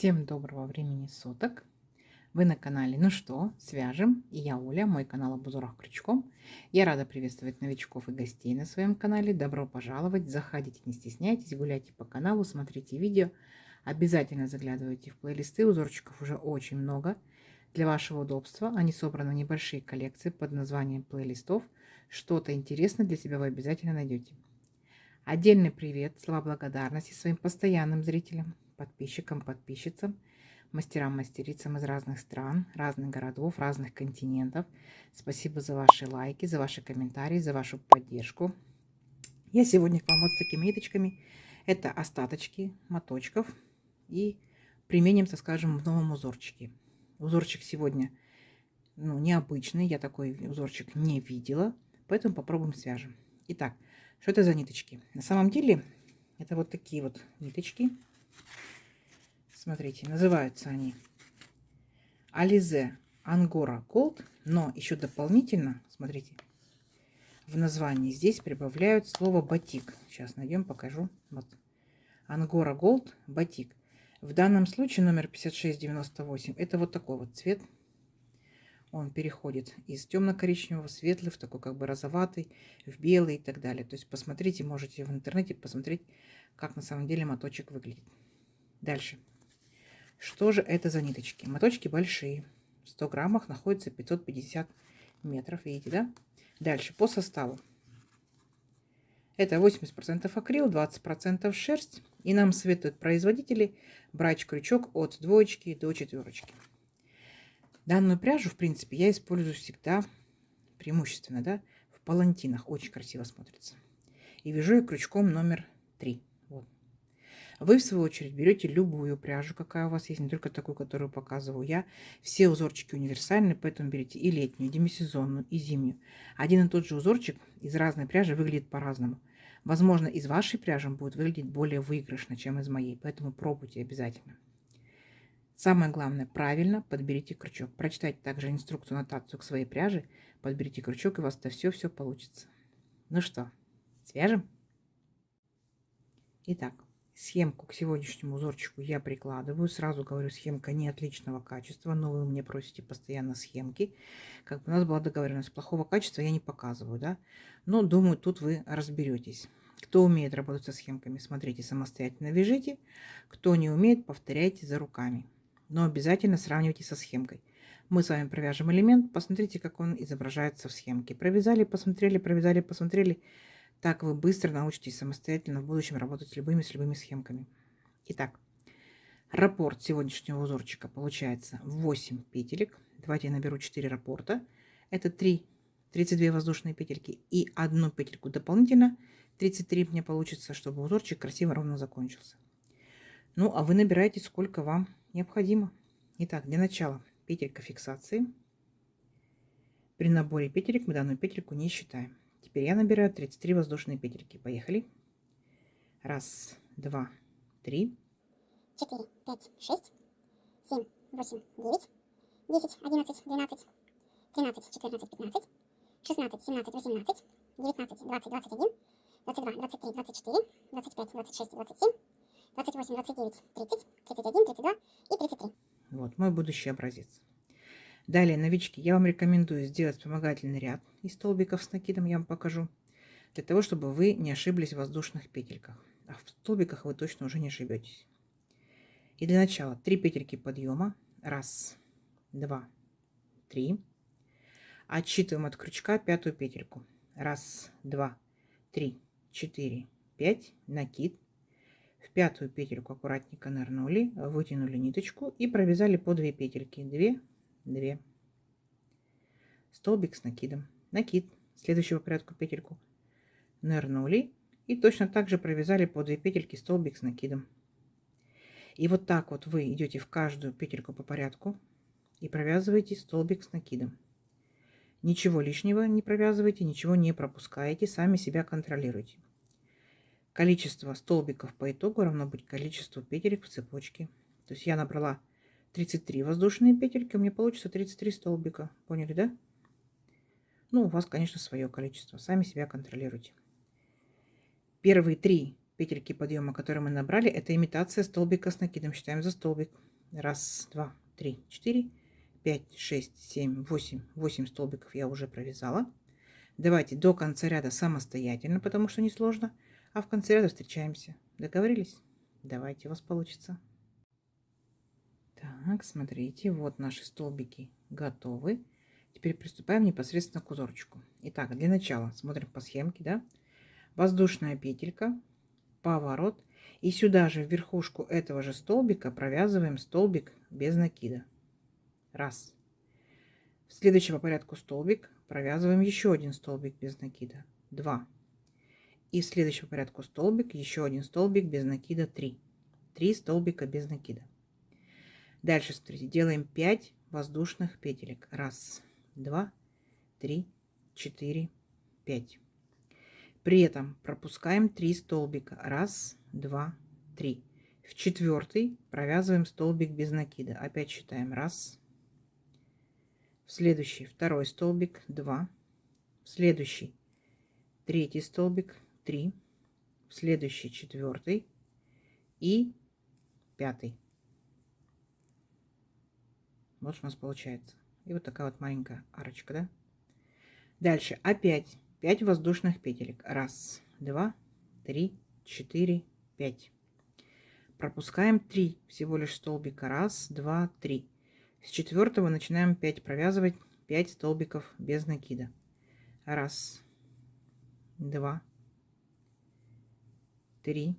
Всем доброго времени суток! Вы на канале «Ну что, свяжем?» И я Оля, мой канал об узорах крючком. Я рада приветствовать новичков и гостей на своем канале. Добро пожаловать! Заходите, не стесняйтесь, гуляйте по каналу, смотрите видео. Обязательно заглядывайте в плейлисты, узорчиков уже очень много. Для вашего удобства они собраны в небольшие коллекции под названием плейлистов. Что-то интересное для себя вы обязательно найдете. Отдельный привет, слова благодарности своим постоянным зрителям, подписчикам, подписчицам, мастерам, мастерицам из разных стран, разных городов, разных континентов. Спасибо за ваши лайки, за ваши комментарии, за вашу поддержку. Я сегодня к вам вот с такими ниточками. Это остаточки моточков. И применим, так скажем, в новом узорчике. Узорчик сегодня необычный. Я такой узорчик не видела. Поэтому попробуем свяжем. Итак, что это за ниточки? На самом деле, это вот такие вот ниточки. Смотрите, называются они Alize Angora Gold, но еще дополнительно, смотрите, в названии здесь прибавляют слово батик. Сейчас найдем, покажу. Вот. Angora Gold батик. В данном случае номер 5698. Это вот такой вот цвет. Он переходит из темно-коричневого в светлый, в такой как бы розоватый, в белый и так далее. То есть посмотрите, можете в интернете посмотреть, как на самом деле моточек выглядит. Дальше. Что же это за ниточки? Моточки большие. В 100 граммах находится 550 метров. Видите, да? Дальше по составу. Это 80% акрил, 20% шерсть. И нам советуют производители брать крючок от 2 до 4. Данную пряжу, в принципе, я использую всегда преимущественно, да, в палантинах. Очень красиво смотрится. И вяжу я крючком номер 3. Вот. Вы, в свою очередь, берете любую пряжу, какая у вас есть, не только такую, которую показываю я. Все узорчики универсальны, поэтому берите и летнюю, и демисезонную, и зимнюю. Один и тот же узорчик из разной пряжи выглядит по-разному. Возможно, из вашей пряжи он будет выглядеть более выигрышно, чем из моей, поэтому пробуйте обязательно. Самое главное, правильно подберите крючок. Прочитайте также инструкцию, аннотацию к своей пряже. Подберите крючок, и у вас это все получится. Ну что, свяжем? Итак, схемку к сегодняшнему узорчику я прикладываю. Сразу говорю, схемка не отличного качества, но вы мне просите постоянно схемки. Как бы у нас была договоренность, плохого качества я не показываю, да? Но думаю, тут вы разберетесь. Кто умеет работать со схемками, смотрите самостоятельно, вяжите. Кто не умеет, повторяйте за руками. Но обязательно сравнивайте со схемкой. Мы с вами провяжем элемент, посмотрите, как он изображается в схемке. Провязали, посмотрели, провязали, посмотрели. Так вы быстро научитесь самостоятельно в будущем работать с любыми схемками. Итак, раппорт сегодняшнего узорчика получается 8 петелек. Давайте я наберу 4 раппорта. Это 32 воздушные петельки и одну петельку дополнительно. 33 мне получится, чтобы узорчик красиво ровно закончился. Ну, а вы набираете, сколько вам необходимо. Итак, для начала петелька фиксации. При наборе петелек мы данную петельку не считаем. Теперь я набираю 33 воздушные петельки. Поехали. 1, 2, 3. 4, 5, 6, 7, 8, 9, 10, 11, 12, 13, 14, 15, 16, 17, 18, 19, 20, 21, 22, 23, 24, 25, 26, 27, 28, 29, 30, 31, 32 и 33. Вот мой будущий образец. Далее, новички, я вам рекомендую сделать вспомогательный ряд из столбиков с накидом, я вам покажу, для того, чтобы вы не ошиблись в воздушных петельках. А в столбиках вы точно уже не ошибетесь. И для начала 3 петельки подъема. 1, 2, 3. Отсчитываем от крючка 5-ю петельку. 1, 2, 3, 4, 5. Накид. В 5-ю петельку аккуратненько нырнули, вытянули ниточку и провязали по 2 петельки. 2, 2. Столбик с накидом. Накид. Следующего порядку петельку нырнули и точно так же провязали по 2 петельки, столбик с накидом. И вот так вот вы идете в каждую петельку по порядку и провязываете столбик с накидом. Ничего лишнего не провязывайте, ничего не пропускаете, сами себя контролируйте. Количество столбиков по итогу равно быть количеству петелек в цепочке. То есть я набрала 33 воздушные петельки, у меня получится 33 столбика. Поняли, да? Ну, у вас, конечно, свое количество. Сами себя контролируйте. Первые 3 петельки подъема, которые мы набрали, это имитация столбика с накидом. Считаем за столбик. Раз, два, три, четыре, 5, 6, 7, 8. 8 столбиков я уже провязала. Давайте до конца ряда самостоятельно, потому что несложно. А в конце ряда встречаемся. Договорились? Давайте, у вас получится. Так, смотрите, вот наши столбики готовы. Теперь приступаем непосредственно к узорчику. Итак, для начала смотрим по схемке, да? Воздушная петелька, поворот. И сюда же в верхушку этого же столбика провязываем столбик без накида. Раз. В следующий по порядку столбик провязываем еще один столбик без накида. 2. И в следующий по порядку столбик, еще один столбик без накида. 3. 3 столбика без накида. Дальше, смотрите, делаем 5 воздушных петелек. Раз, два, три, 4, 5. При этом пропускаем 3 столбика. Раз, два, 3. В четвертый провязываем столбик без накида. Опять считаем. Раз. В следующий второй столбик. 2. В следующий третий столбик. 3. В следующий четвертый. И пятый. Вот что у нас получается. И вот такая вот маленькая арочка, да? Дальше опять 5 воздушных петелек. Раз, два, 3, 4, 5. Пропускаем 3 всего лишь столбика. Раз, два, 3. С четвертого начинаем 5 провязывать 5 столбиков без накида. Раз, два, 3,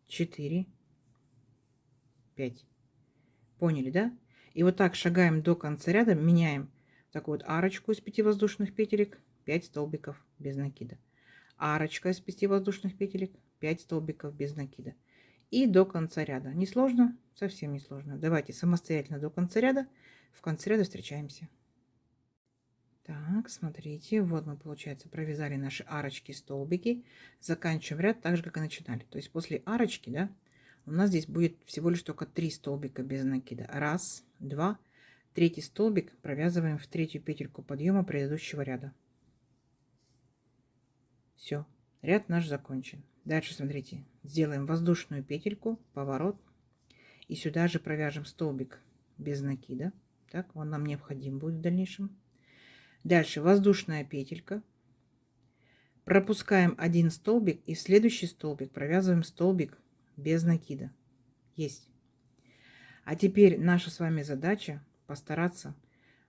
4, 5. Поняли, да? И вот так шагаем до конца ряда, меняем такую вот арочку из 5 воздушных петелек, 5 столбиков без накида. Арочка из 5 воздушных петелек, 5 столбиков без накида. И до конца ряда. Не сложно? Совсем не сложно. Давайте самостоятельно до конца ряда. В конце ряда встречаемся. Так, смотрите, вот мы, получается, провязали наши арочки, столбики. Заканчиваем ряд так же, как и начинали. То есть после арочки, да, у нас здесь будет всего лишь только 3 столбика без накида. Раз, два, третий столбик провязываем в третью петельку подъема предыдущего ряда. Все, ряд наш закончен. Дальше, смотрите, сделаем воздушную петельку, поворот. И сюда же провяжем столбик без накида. Так, он нам необходим будет в дальнейшем. Дальше воздушная петелька. Пропускаем один столбик и в следующий столбик провязываем столбик без накида. Есть. А теперь наша с вами задача постараться.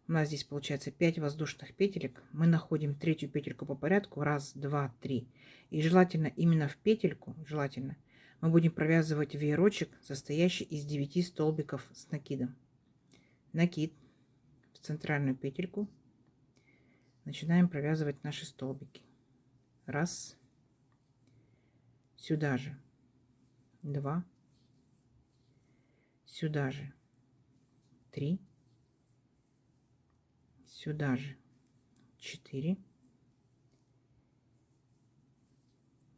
У нас здесь получается 5 воздушных петелек. Мы находим третью петельку по порядку. Раз, два, 3. И желательно именно в петельку, желательно, мы будем провязывать веерочек, состоящий из 9 столбиков с накидом. Накид в центральную петельку. Начинаем провязывать наши столбики. Раз. Сюда же. 2. Сюда же. 3. Сюда же. 4.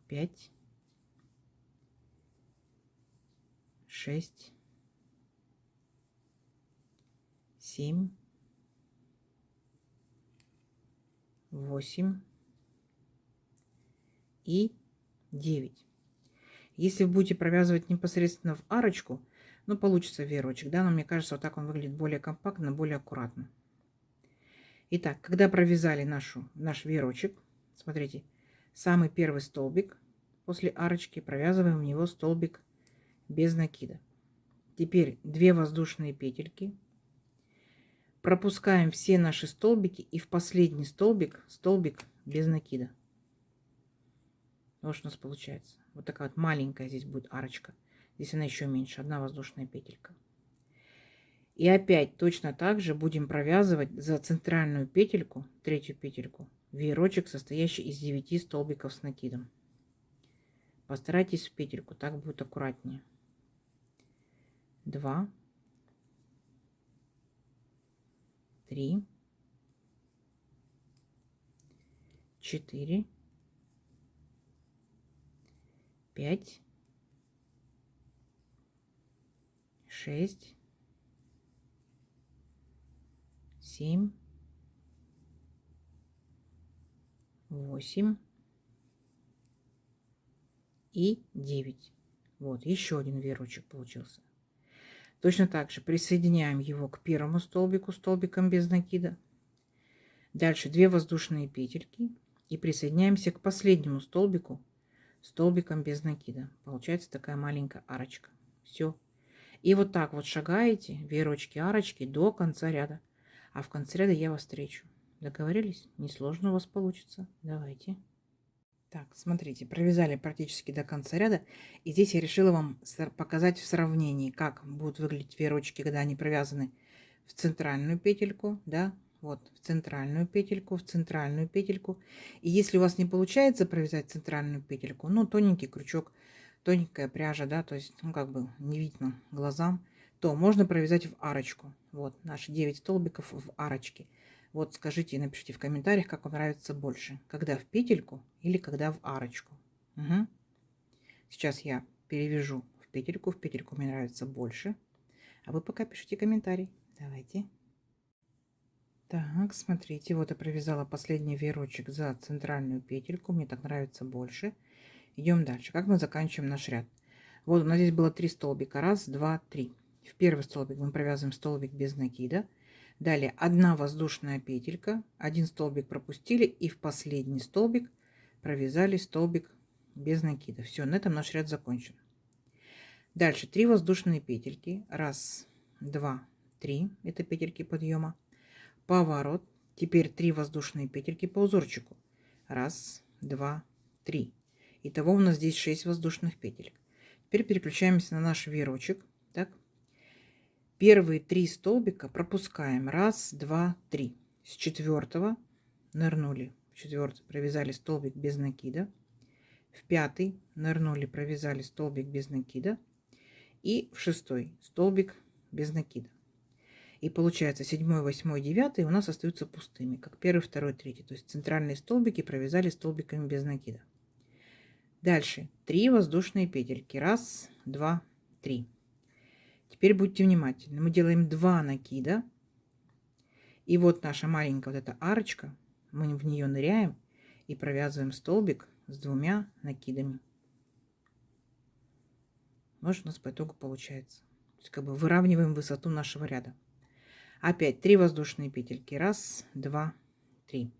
5. 6. 7. 8 и 9. Если вы будете провязывать непосредственно в арочку, ну, получится веерочек, да, но мне кажется, вот так он выглядит более компактно, более аккуратно. Итак, когда провязали наш веерочек, смотрите, самый первый столбик после арочки провязываем в него столбик без накида. Теперь 2 воздушные петельки. Пропускаем все наши столбики и в последний столбик без накида. Вот что у нас получается. Вот такая вот маленькая здесь будет арочка. Здесь она еще меньше, 1 воздушная петелька. И опять точно так же будем провязывать за центральную петельку, третью петельку, веерочек, состоящий из 9 столбиков с накидом. Постарайтесь в петельку, так будет аккуратнее. 2, 3, 4, 5, 6, 7, 8 и 9. Вот, еще один веерочек получился. Точно так же присоединяем его к первому столбику столбиком без накида. Дальше 2 воздушные петельки и присоединяемся к последнему столбику столбиком без накида. Получается такая маленькая арочка. Все. И вот так вот шагаете веерочки, арочки до конца ряда. А в конце ряда я вас встречу. Договорились? Несложно у вас получится. Давайте. Так, смотрите, провязали практически до конца ряда. И здесь я решила вам показать в сравнении, как будут выглядеть веерочки, когда они провязаны в центральную петельку, да, вот в центральную петельку, в центральную петельку. И если у вас не получается провязать центральную петельку, ну, тоненький крючок, тоненькая пряжа, да, то есть, ну, как бы не видно глазам, то можно провязать в арочку. Вот наши 9 столбиков в арочке. Вот скажите и напишите в комментариях, как вам нравится больше. Когда в петельку или когда в арочку. Угу. Сейчас я перевяжу в петельку. В петельку мне нравится больше. А вы пока пишите комментарий. Давайте. Так, смотрите. Вот я провязала последний веерочек за центральную петельку. Мне так нравится больше. Идем дальше. Как мы заканчиваем наш ряд? Вот у нас здесь было 3 столбика. Раз, два, три. В первый столбик мы провязываем столбик без накида. Далее 1 воздушная петелька, 1 столбик пропустили и в последний столбик провязали столбик без накида. Все, на этом наш ряд закончен. Дальше 3 воздушные петельки. Раз, два, три. Это петельки подъема. Поворот. Теперь 3 воздушные петельки по узорчику. Раз, два, три. Итого у нас здесь 6 воздушных петелек. Теперь переключаемся на наш веерочек. Так. Первые 3 столбика пропускаем. Раз, два, три. С 4 нырнули. В 4 провязали столбик без накида. В 5 нырнули, провязали столбик без накида. И в 6 столбик без накида. И получается 7, 8, 9 у нас остаются пустыми, как 1, 2, 3. То есть центральные столбики провязали столбиками без накида. Дальше 3 воздушные петельки. Раз, два, три. Теперь будьте внимательны. Мы делаем 2 накида. И вот наша маленькая вот эта арочка. Мы в нее ныряем и провязываем столбик с 2 накидами. Вот что у нас по итогу получается. То есть как бы выравниваем высоту нашего ряда. Опять 3 воздушные петельки. Раз, два, три.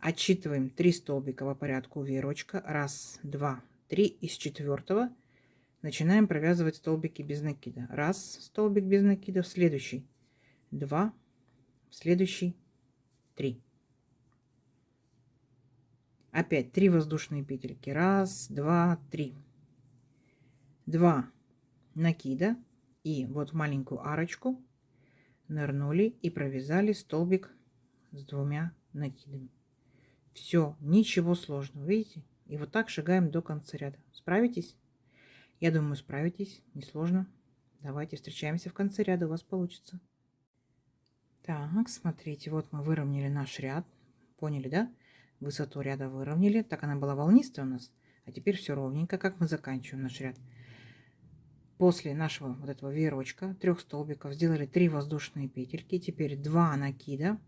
Отсчитываем 3 столбика по порядку веерочка. Раз, два, три. И с 4 начинаем провязывать столбики без накида. Раз, столбик без накида, в следующий 2, в следующий 3. Опять 3 воздушные петельки. Раз, два, три. 2 накида. И вот в маленькую арочку нырнули и провязали столбик с 2 накидами. Все, ничего сложного, видите? И вот так шагаем до конца ряда. Справитесь? Я думаю, справитесь, несложно. Давайте встречаемся в конце ряда, у вас получится. Так, смотрите, вот мы выровняли наш ряд. Поняли, да? Высоту ряда выровняли. Так она была волнистая у нас. А теперь все ровненько, как мы заканчиваем наш ряд. После нашего вот этого веерочка 3 столбиков сделали 3 воздушные петельки. Теперь 2 накида.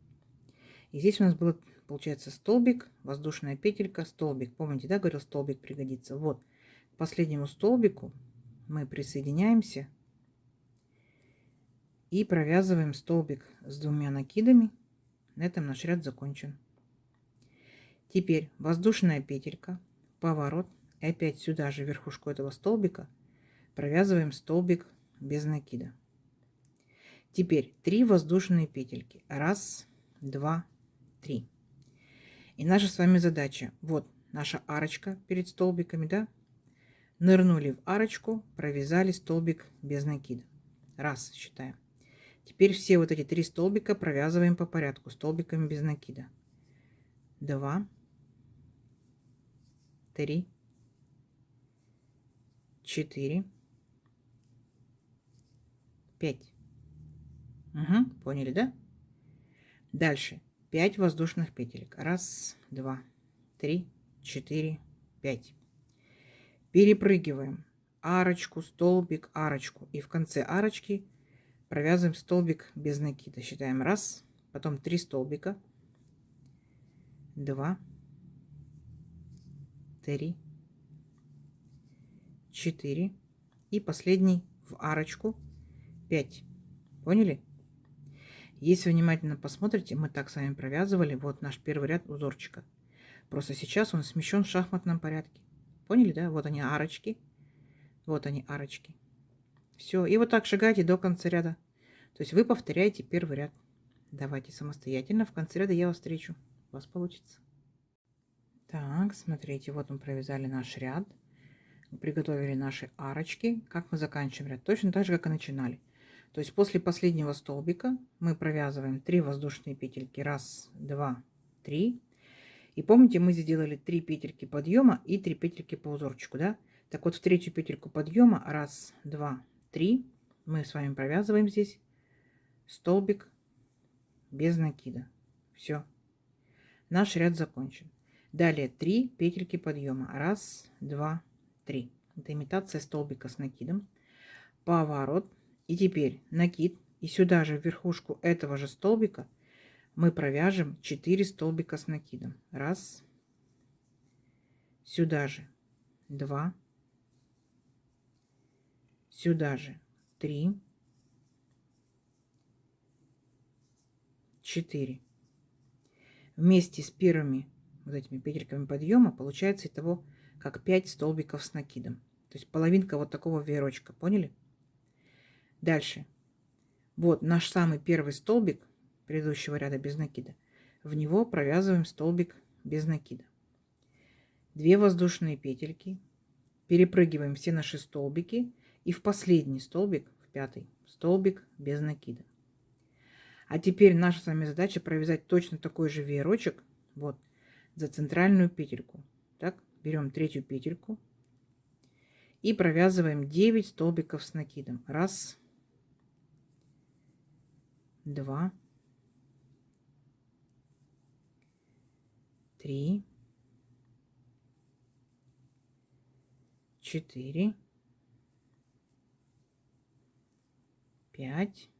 И здесь у нас было, получается, столбик, воздушная петелька, столбик. Помните, да, говорил, столбик пригодится. Вот, к последнему столбику мы присоединяемся и провязываем столбик с 2 накидами. На этом наш ряд закончен. Теперь воздушная петелька, поворот. И опять сюда же, верхушку этого столбика, провязываем столбик без накида. Теперь 3 воздушные петельки. Раз, два, 3. И наша с вами задача. Вот наша арочка перед столбиками, да? Нырнули в арочку, провязали столбик без накида. Раз, считаем. Теперь все вот эти 3 столбика провязываем по порядку столбиками без накида. 2, 3, 4, 5. Угу, поняли, да? Дальше 5 воздушных петелек. Раз, два, три, 4, 5. Перепрыгиваем арочку, столбик, арочку. И в конце арочки провязываем столбик без накида. Считаем раз, потом 3 столбика. 2, 3, 4 и последний в арочку 5. Поняли? Если вы внимательно посмотрите, мы так с вами провязывали вот наш первый ряд узорчика. Просто сейчас он смещен в шахматном порядке. Поняли, да? Вот они арочки. Вот они арочки. Все. И вот так шагайте до конца ряда. То есть вы повторяете первый ряд. Давайте самостоятельно. В конце ряда я вас встречу. У вас получится. Так, смотрите, вот мы провязали наш ряд. Приготовили наши арочки. Как мы заканчиваем ряд? Точно так же, как и начинали. То есть после последнего столбика мы провязываем 3 воздушные петельки. 1, 2, 3. И помните, мы сделали 3 петельки подъема и 3 петельки по узорчику, да? Так вот, в третью петельку подъема 1, 2, 3 мы с вами провязываем здесь столбик без накида. Все. Наш ряд закончен. Далее 3 петельки подъема. 1, 2, 3. Это имитация столбика с накидом. Поворот. И теперь накид. И сюда же в верхушку этого же столбика мы провяжем 4 столбика с накидом. 1. Сюда же 2. Сюда же 3. 4. Вместе с первыми вот этими петельками подъема получается итого как 5 столбиков с накидом. То есть половинка вот такого веерочка. Поняли? Дальше. Вот наш самый первый столбик предыдущего ряда без накида. В него провязываем столбик без накида. 2 воздушные петельки. Перепрыгиваем все наши столбики. И в последний столбик, в 5-й, столбик без накида. А теперь наша с вами задача провязать точно такой же веерочек вот за центральную петельку. Так, берем третью петельку и провязываем 9 столбиков с накидом. 1, 2, 3, 4, 5,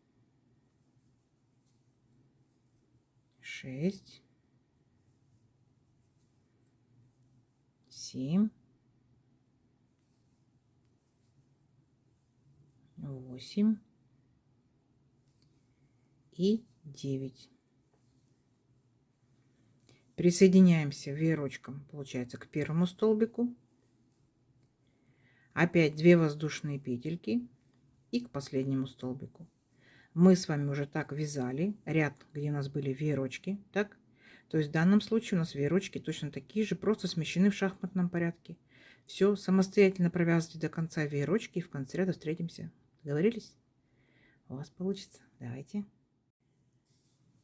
6, 7, 8 и 9. Присоединяемся веерочком, получается, к первому столбику. Опять 2 воздушные петельки и к последнему столбику. Мы с вами уже так вязали ряд, где у нас были веерочки, так? То есть в данном случае у нас веерочки точно такие же, просто смещены в шахматном порядке. Все, самостоятельно провязывайте до конца веерочки, и в конце ряда встретимся. Договорились? У вас получится. Давайте.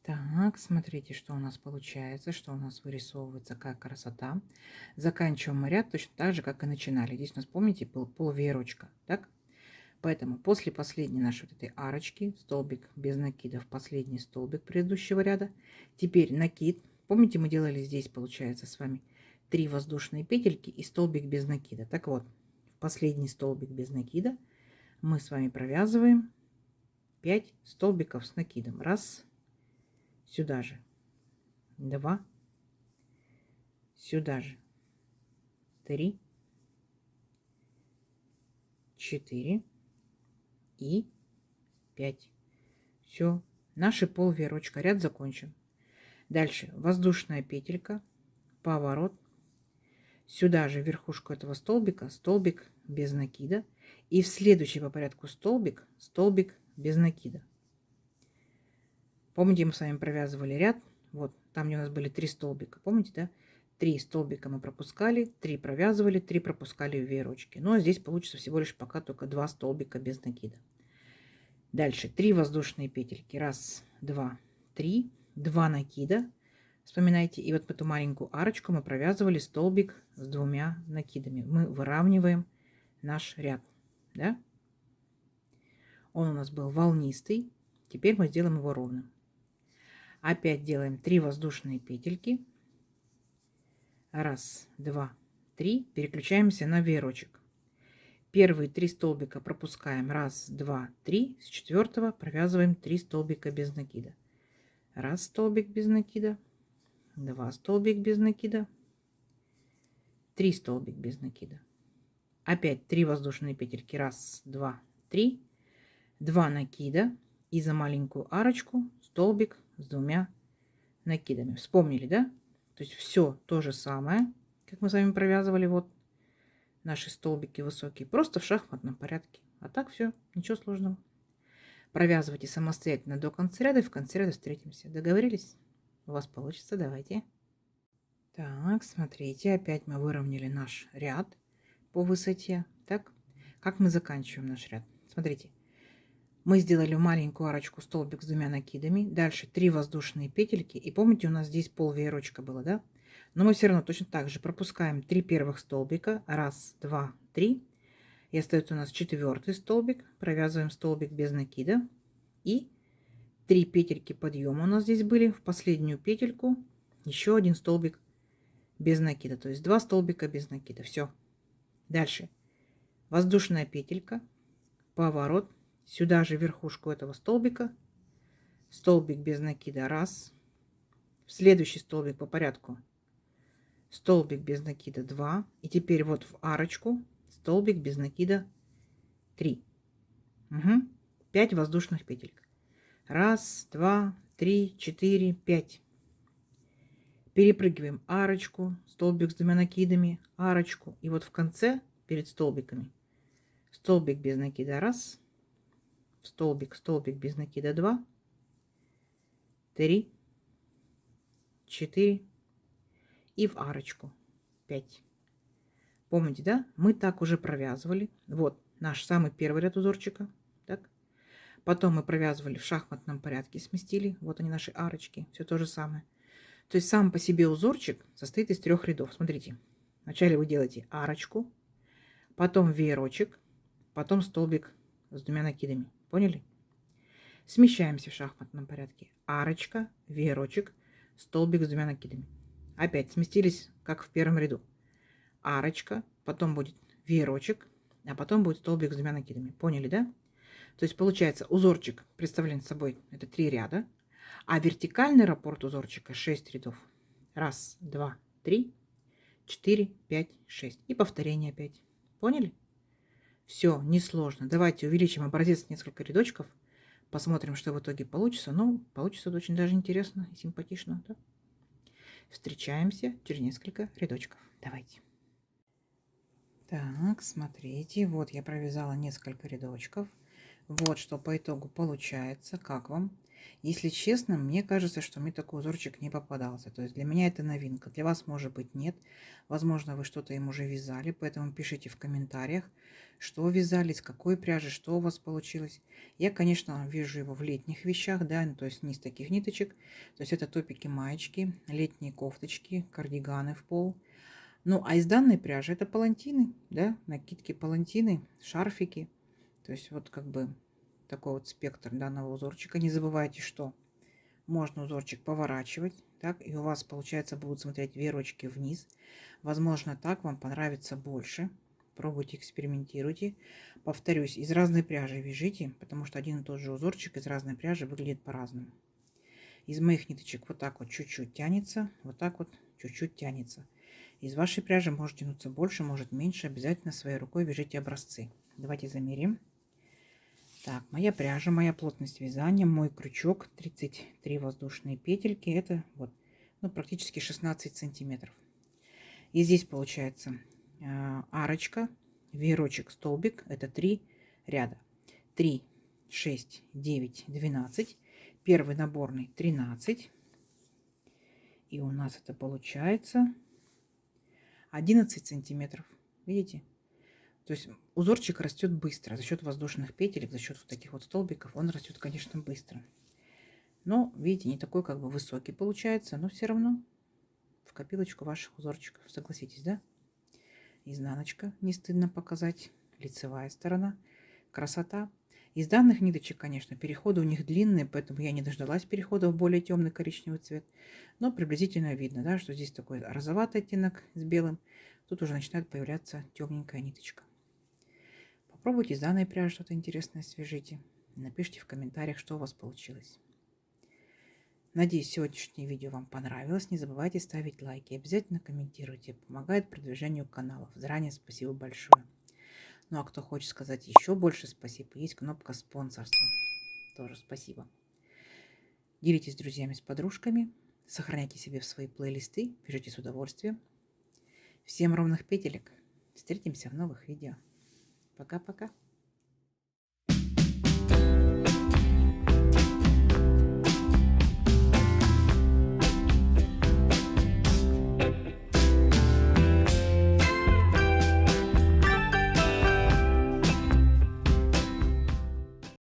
Так, смотрите, что у нас получается, что у нас вырисовывается, как красота. Заканчиваем мы ряд точно так же, как и начинали. Здесь у нас, помните, был полвеерочка, так? Поэтому после последней нашей вот этой арочки, столбик без накидов, последний столбик предыдущего ряда. Теперь накид. Помните, мы делали здесь, получается, с вами 3 воздушные петельки и столбик без накида. Так вот, последний столбик без накида мы с вами провязываем 5 столбиков с накидом. 1, сюда же 2, сюда же 3, 4 и 5. Все, наши полвеерочка, ряд закончен. Дальше воздушная петелька, поворот, сюда же верхушку этого столбика, столбик без накида, и в следующий по порядку столбик, столбик без накида. Помните, мы с вами провязывали ряд, вот там, где у нас были 3 столбика, помните, да? 3 столбика мы пропускали, 3 провязывали, 3 пропускали в веерочки. Но здесь получится всего лишь пока только 2 столбика без накида. Дальше 3 воздушные петельки. 1, 2, 3. 2 накида. Вспоминайте. И вот эту маленькую арочку мы провязывали столбик с 2 накидами. Мы выравниваем наш ряд. Да? Он у нас был волнистый. Теперь мы сделаем его ровным. Опять делаем 3 воздушные петельки. 1, 2, 3. Переключаемся на веерочек. Первые 3 столбика пропускаем. 1, 2, 3. С 4 провязываем 3 столбика без накида. 1 столбик без накида. 2 столбик без накида. 3 столбик без накида. Опять 3 воздушные петельки. Раз, два, три. 2 накида. И за маленькую арочку столбик с 2 накидами. Вспомнили, да? То есть все то же самое, как мы с вами провязывали вот наши столбики высокие. Просто в шахматном порядке. А так все, ничего сложного. Провязывайте самостоятельно до конца ряда, и в конце ряда встретимся. Договорились? У вас получится, давайте. Так, смотрите, опять мы выровняли наш ряд по высоте. Так, как мы заканчиваем наш ряд? Смотрите, мы сделали маленькую арочку, столбик с 2 накидами. Дальше 3 воздушные петельки. И помните, у нас здесь пол веерочка было, да? Но мы все равно точно так же пропускаем 3 первых столбика. Раз, два, три. И остается у нас 4-й столбик. Провязываем столбик без накида. И 3 петельки подъема у нас здесь были. В последнюю петельку еще 1 столбик без накида. То есть 2 столбика без накида. Все. Дальше. Воздушная петелька. Поворот. Сюда же верхушку этого столбика. Столбик без накида. Раз. В следующий столбик по порядку. Столбик без накида 2. И теперь вот в арочку столбик без накида 3. Угу. 5 воздушных петелек. Раз, два, три, 4, 5. Перепрыгиваем арочку, столбик с 2 накидами, арочку. И вот в конце, перед столбиками, столбик без накида 1, столбик, столбик без накида 2, 3, 4 и в арочку 5. Помните, да? Мы так уже провязывали. Вот наш самый первый ряд узорчика. Так. Потом мы провязывали в шахматном порядке, сместили. Вот они наши арочки. Все то же самое. То есть сам по себе узорчик состоит из 3 рядов. Смотрите. Вначале вы делаете арочку, потом веерочек, потом столбик с 2 накидами. Поняли? Смещаемся в шахматном порядке. Арочка, веерочек, столбик с 2 накидами. Опять сместились, как в первом ряду. Арочка, потом будет веерочек, а потом будет столбик с 2 накидами. Поняли, да? То есть получается узорчик представляет собой это 3 ряда, а вертикальный раппорт узорчика 6 рядов. Раз, два, три, 4, 5, 6. И повторение опять. Поняли? Все, несложно. Давайте увеличим образец в несколько рядочков. Посмотрим, что в итоге получится. Ну, получится очень даже интересно и симпатично. Да? Встречаемся через несколько рядочков. Давайте. Так, смотрите. Вот я провязала несколько рядочков. Вот что по итогу получается. Как вам? Если честно, мне кажется, что мне такой узорчик не попадался. То есть для меня это новинка. Для вас, может быть, нет. Возможно, вы что-то им уже вязали. Поэтому пишите в комментариях, что вязали, с какой пряжи, что у вас получилось. Я, конечно, вяжу его в летних вещах, да, то есть не из таких ниточек. То есть это топики, маечки, летние кофточки, кардиганы в пол. Ну, а из данной пряжи это палантины, да, накидки палантины, шарфики. То есть вот как бы такой вот спектр данного узорчика. Не забывайте, что можно узорчик поворачивать, так, и у вас, получается, будут смотреть веерочки вниз. Возможно, так вам понравится больше. Пробуйте, экспериментируйте. Повторюсь, из разной пряжи вяжите, потому что один и тот же узорчик из разной пряжи выглядит по-разному. Из моих ниточек вот так вот чуть-чуть тянется, вот так вот чуть-чуть тянется. Из вашей пряжи может тянуться больше, может меньше. Обязательно своей рукой вяжите образцы. Давайте замерим. Так, моя пряжа, моя плотность вязания, мой крючок, 33 воздушные петельки. Это вот, ну, практически 16 сантиметров. И здесь получается арочка, веерочек, столбик. Это 3 ряда. 3, 6, 9, 12. Первый наборный 13. И у нас это получается 11 сантиметров. Видите? То есть узорчик растет быстро за счет воздушных петелек, за счет вот таких вот столбиков. Он растет, конечно, быстро. Но, видите, не такой как бы высокий получается, но все равно в копилочку ваших узорчиков. Согласитесь, да? Изнаночка, не стыдно показать. Лицевая сторона. Красота. Из данных ниточек, конечно, переходы у них длинные, поэтому я не дождалась перехода в более темный коричневый цвет. Но приблизительно видно, да, что здесь такой розоватый оттенок с белым. Тут уже начинает появляться темненькая ниточка. Попробуйте из данной пряжи что-то интересное свяжите. Напишите в комментариях, что у вас получилось. Надеюсь, сегодняшнее видео вам понравилось. Не забывайте ставить лайки. Обязательно комментируйте. Помогает продвижению каналов. Заранее спасибо большое. Ну а кто хочет сказать еще больше спасибо, есть кнопка спонсорства. Тоже спасибо. Делитесь с друзьями, с подружками. Сохраняйте себе в свои плейлисты. Пишите с удовольствием. Всем ровных петелек. Встретимся в новых видео. Пока-пока.